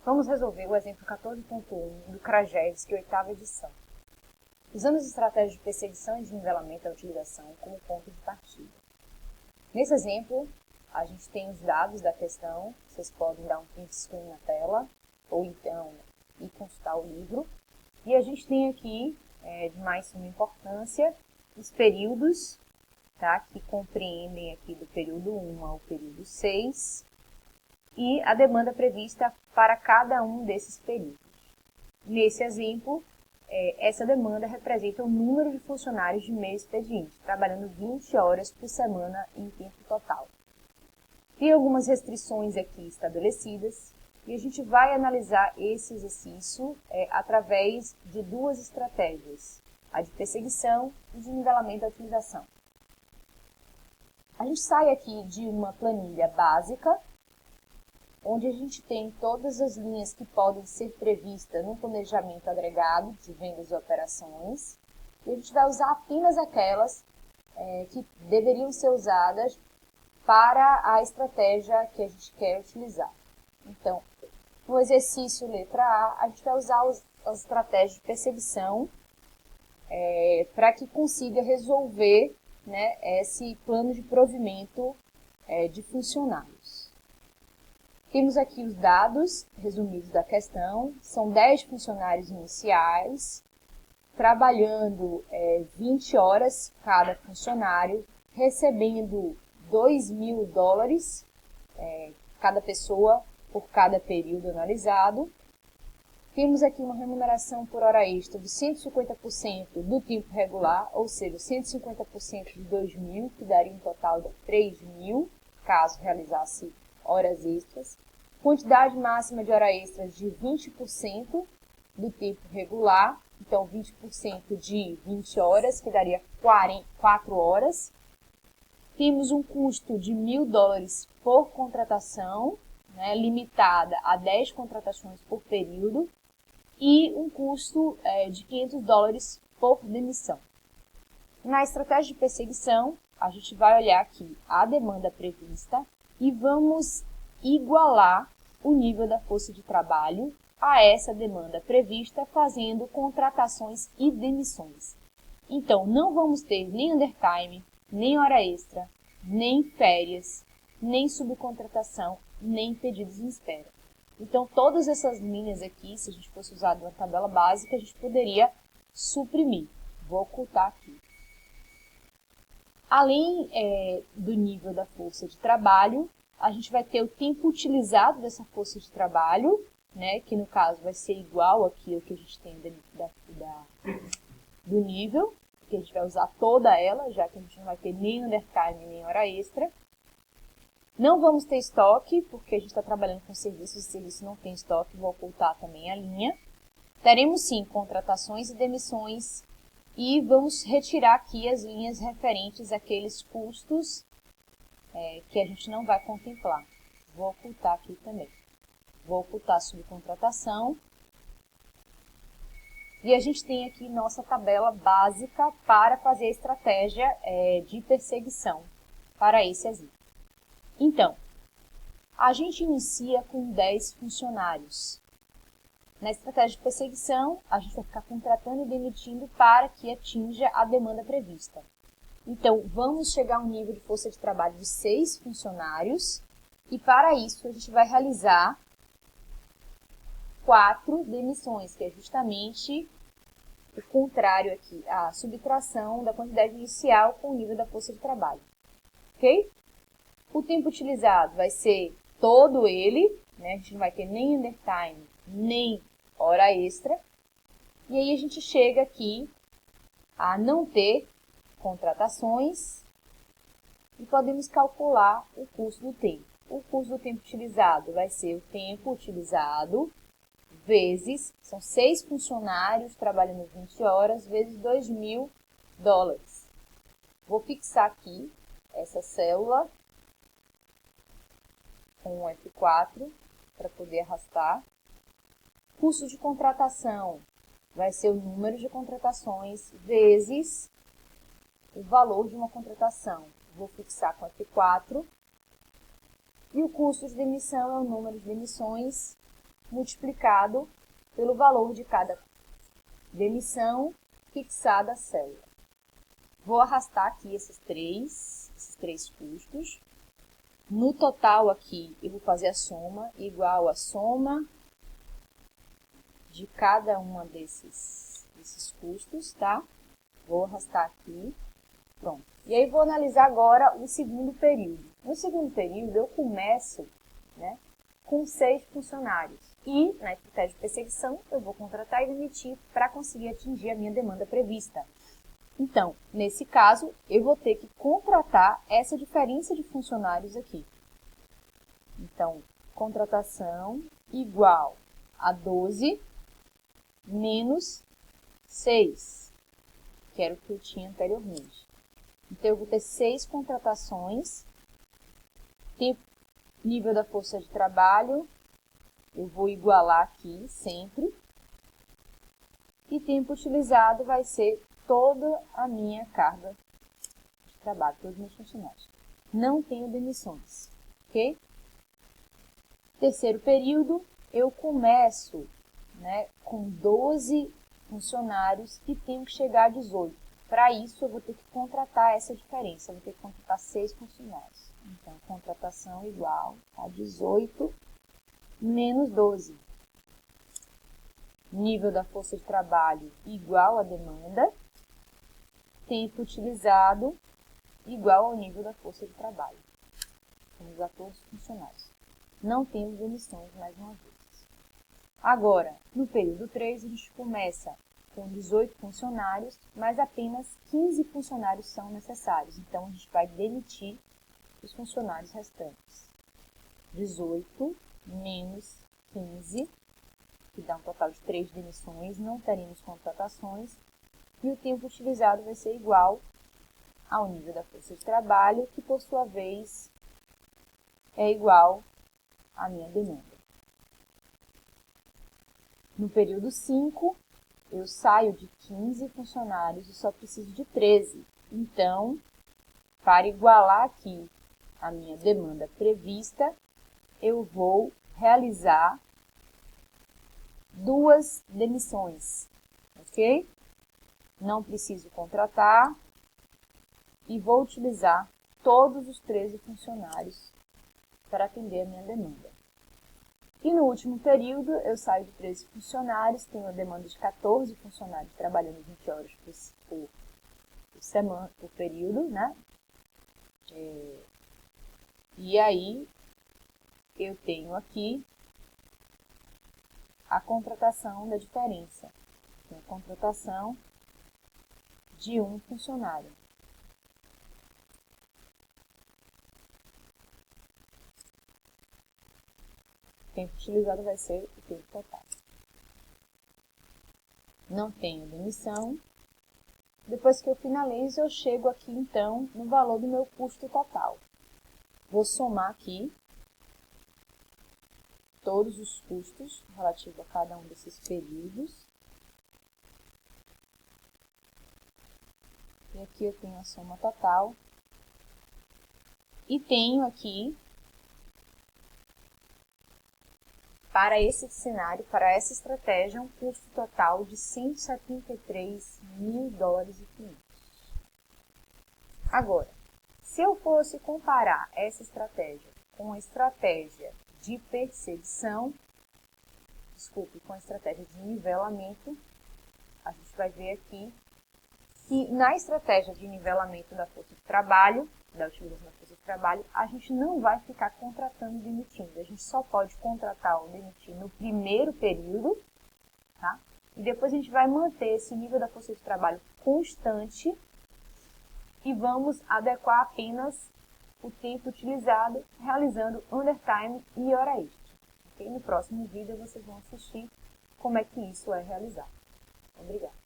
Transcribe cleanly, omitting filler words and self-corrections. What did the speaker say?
Vamos resolver o exemplo 14.1 do CRAGEDSC, oitava edição. Usamos estratégias de perseguição e desnivelamento da utilização como ponto de partida. Nesse exemplo, a gente tem os dados da questão, vocês podem dar um print screen na tela, ou então ir consultar o livro. E a gente tem aqui, de mais suma importância, os períodos, tá, que compreendem aqui do período 1 ao período 6, e a demanda prevista para cada um desses períodos. Nesse exemplo, essa demanda representa o número de funcionários de meio expediente, trabalhando 20 horas por semana em tempo total. Tem algumas restrições aqui estabelecidas e a gente vai analisar esse exercício através de duas estratégias, a de perseguição e de nivelamento da utilização. A gente sai aqui de uma planilha básica, onde a gente tem todas as linhas que podem ser previstas no planejamento agregado de vendas e operações, e a gente vai usar apenas aquelas que deveriam ser usadas para a estratégia que a gente quer utilizar. Então, no exercício letra A, a gente vai usar as estratégias de perseguição para que consiga resolver, né, esse plano de provimento de funcionários. Temos aqui os dados resumidos da questão, são 10 funcionários iniciais, trabalhando 20 horas cada funcionário, recebendo $2.000 cada pessoa por cada período analisado. Temos aqui uma remuneração por hora extra de 150% do tempo regular, ou seja, 150% de 2.000, que daria um total de 3.000, caso realizasse horas extras. Quantidade máxima de hora extras de 20% do tempo regular, então 20% de 20 horas, que daria 4 horas. Temos um custo de $1.000 por contratação, né, limitada a 10 contratações por período, e um custo de $500 por demissão. Na estratégia de perseguição, a gente vai olhar aqui a demanda prevista e vamos igualar o nível da força de trabalho a essa demanda prevista, fazendo contratações e demissões. Então, não vamos ter nem undertime, nem hora extra, nem férias, nem subcontratação, nem pedidos em espera. Então, todas essas linhas aqui, se a gente fosse usar uma tabela básica, a gente poderia suprimir. Vou ocultar aqui. Além do nível da força de trabalho, a gente vai ter o tempo utilizado dessa força de trabalho, né, que no caso vai ser igual aqui ao que a gente tem do nível, que a gente vai usar toda ela, já que a gente não vai ter nem undertime nem hora extra. Não vamos ter estoque, porque a gente está trabalhando com serviços, e serviço não tem estoque, vou ocultar também a linha. Teremos sim contratações e demissões, e vamos retirar aqui as linhas referentes àqueles custos que a gente não vai contemplar. Vou ocultar aqui também. Vou ocultar a subcontratação. E a gente tem aqui nossa tabela básica para fazer a estratégia de perseguição para esse exemplo. Então, a gente inicia com 10 funcionários. Na estratégia de perseguição, a gente vai ficar contratando e demitindo para que atinja a demanda prevista. Então, vamos chegar a um nível de força de trabalho de 6 funcionários e, para isso, a gente vai realizar 4 demissões, que é justamente o contrário aqui, a subtração da quantidade inicial com o nível da força de trabalho. Ok? O tempo utilizado vai ser todo ele, né? A gente não vai ter nem undertime, nem hora extra. E aí a gente chega aqui a não ter contratações e podemos calcular o custo do tempo. O custo do tempo utilizado vai ser o tempo utilizado vezes, são 6 funcionários trabalhando 20 horas, vezes $2.000. Vou fixar aqui essa célula com o F4 para poder arrastar. Custo de contratação vai ser o número de contratações vezes o valor de uma contratação. Vou fixar com F4. E o custo de demissão é o número de demissões multiplicado pelo valor de cada demissão fixada a célula. Vou arrastar aqui esses três custos. No total aqui, eu vou fazer a soma igual a soma de cada uma desses custos, tá? Vou arrastar aqui, pronto. E aí vou analisar agora o segundo período. No segundo período, eu começo, né, com 6 funcionários. E, na estratégia de perseguição, eu vou contratar e demitir para conseguir atingir a minha demanda prevista. Então, nesse caso, eu vou ter que contratar essa diferença de funcionários aqui. Então, contratação igual a 12 menos 6, que era o que eu tinha anteriormente. Então, eu vou ter 6 contratações, tempo, nível da força de trabalho, eu vou igualar aqui sempre, e tempo utilizado vai ser toda a minha carga de trabalho, todos os meus funcionários. Não tenho demissões, ok? Terceiro período, eu começo, né, com 12 funcionários e tenho que chegar a 18. Para isso, eu vou ter que contratar essa diferença, eu vou ter que contratar 6 funcionários. Então, contratação igual a 18 menos 12. Nível da força de trabalho igual à demanda. Tempo utilizado igual ao nível da força de trabalho. Vamos usar todos os funcionários. Não temos demissões mais uma vez. Agora, no período 3, a gente começa com 18 funcionários, mas apenas 15 funcionários são necessários. Então, a gente vai demitir os funcionários restantes. 18 menos 15, que dá um total de 3 demissões, não teremos contratações, e o tempo utilizado vai ser igual ao nível da força de trabalho, que por sua vez é igual à minha demanda. No período 5, eu saio de 15 funcionários e só preciso de 13. Então, para igualar aqui a minha demanda prevista, eu vou realizar 2 demissões, ok? Não preciso contratar e vou utilizar todos os 13 funcionários para atender a minha demanda. E no último período, eu saio de 13 funcionários, tenho a demanda de 14 funcionários trabalhando 20 horas por semana, por período, né? E aí, eu tenho aqui a contratação da diferença. Tem a contratação de um funcionário. O tempo utilizado vai ser o tempo total. Não tenho demissão. Depois que eu finalizo, eu chego aqui, então, no valor do meu custo total. Vou somar aqui todos os custos relativos a cada um desses períodos. E aqui eu tenho a soma total. E tenho aqui, para esse cenário, para essa estratégia, um custo total de $173 mil. Agora, se eu fosse comparar essa estratégia com a estratégia de perseguição, com a estratégia de nivelamento, a gente vai ver aqui que na estratégia de nivelamento da força de trabalho, da utilização da força de trabalho, a gente não vai ficar contratando e demitindo. A gente só pode contratar ou demitir no primeiro período, tá? E depois a gente vai manter esse nível da força de trabalho constante e vamos adequar apenas o tempo utilizado realizando undertime e hora extra. Okay? No próximo vídeo vocês vão assistir como é que isso é realizado. Obrigada.